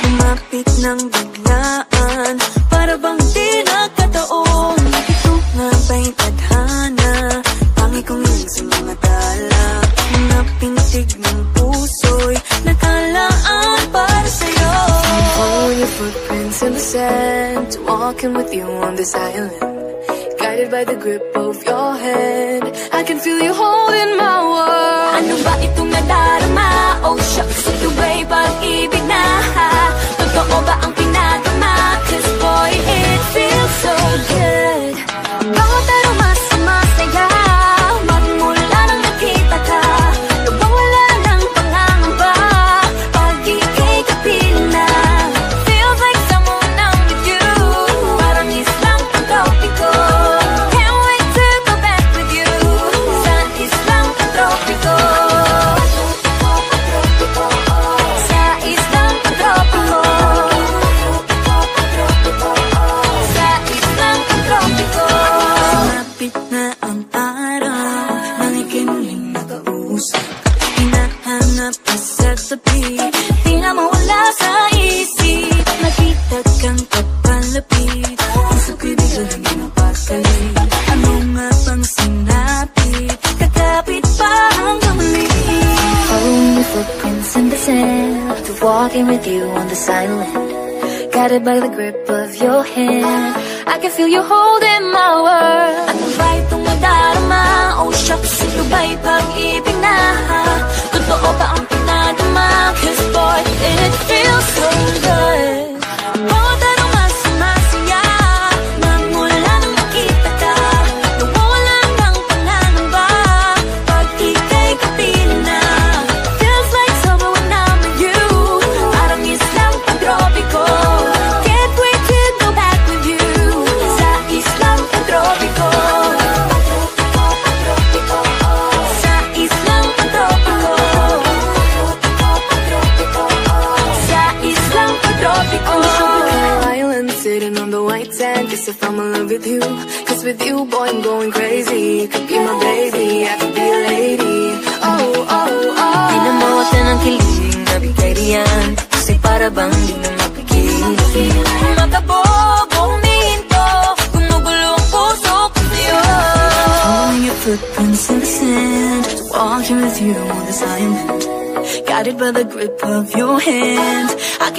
Lumapit ng biglaan, para bang di nagkataon. Ito nga ba'y tadhana, tangi kong yun sa mga tala. Mga pintig ng puso'y nakalaan para sa'yo. I'm following your footprints in the sand, walking with you on this island, guided by the grip of your hand. I can feel you holding my world. Ano ba itong nadarama? Oh shucks, ito ba'y pag-ibig na? Totoo ba ang pinagama? Cause boy, it feels so good. Bawat aroma sumasaya, magmula nang nakita ka. Nawawala ng pangangamba, pag ika'y kapiling na. Feels like someone I'm with you, parang islang pagkopiko. Can't wait to go back with you, sa islang pagkopiko. Sa islang pagkopiko. Sa islang pagkopiko. Lumapit na ang araw, nang ikinuling nakausap. Hinahanap ka sa tabi, di na mawala sa isip. Nakita kang kapalapit, puso ko'y biglang napakalit. Ano nga bang sinapit, kakapit pa hanggang muli. Following your footprints in the sand, walking with you on this island, guided by the grip of your hand. I can feel you holding my world. Ano ba itong nadarama? Oh shucks, ito ba'y pag-ibig na? Totoo ba ang pinagama? Cause boy, it feels so good. Bawat aroma sumasaya, magmula nang nakita ka. Nawawala ng pangangamba, pag ika'y kapiling na. Feels like summer when I'm with you, parang islang pagtropiko. Can't wait to go back with you, sa islang pagtropiko. Sa islang pagtropiko. Sa islang pagtropiko. Island sitting on the white sand, guess if I'm in love with you, cause with you boy I'm going crazy. You could be my baby, I could be a lady. Oh, oh, oh. Di na mawala ng kilig, nabigay diyan, kasi para bang di na mapigil. Magkabog, huminto, gumugulo ang puso ko sa'yo. Following your footprints in the sand, walking with you on this island, guided by the grip of your hand. I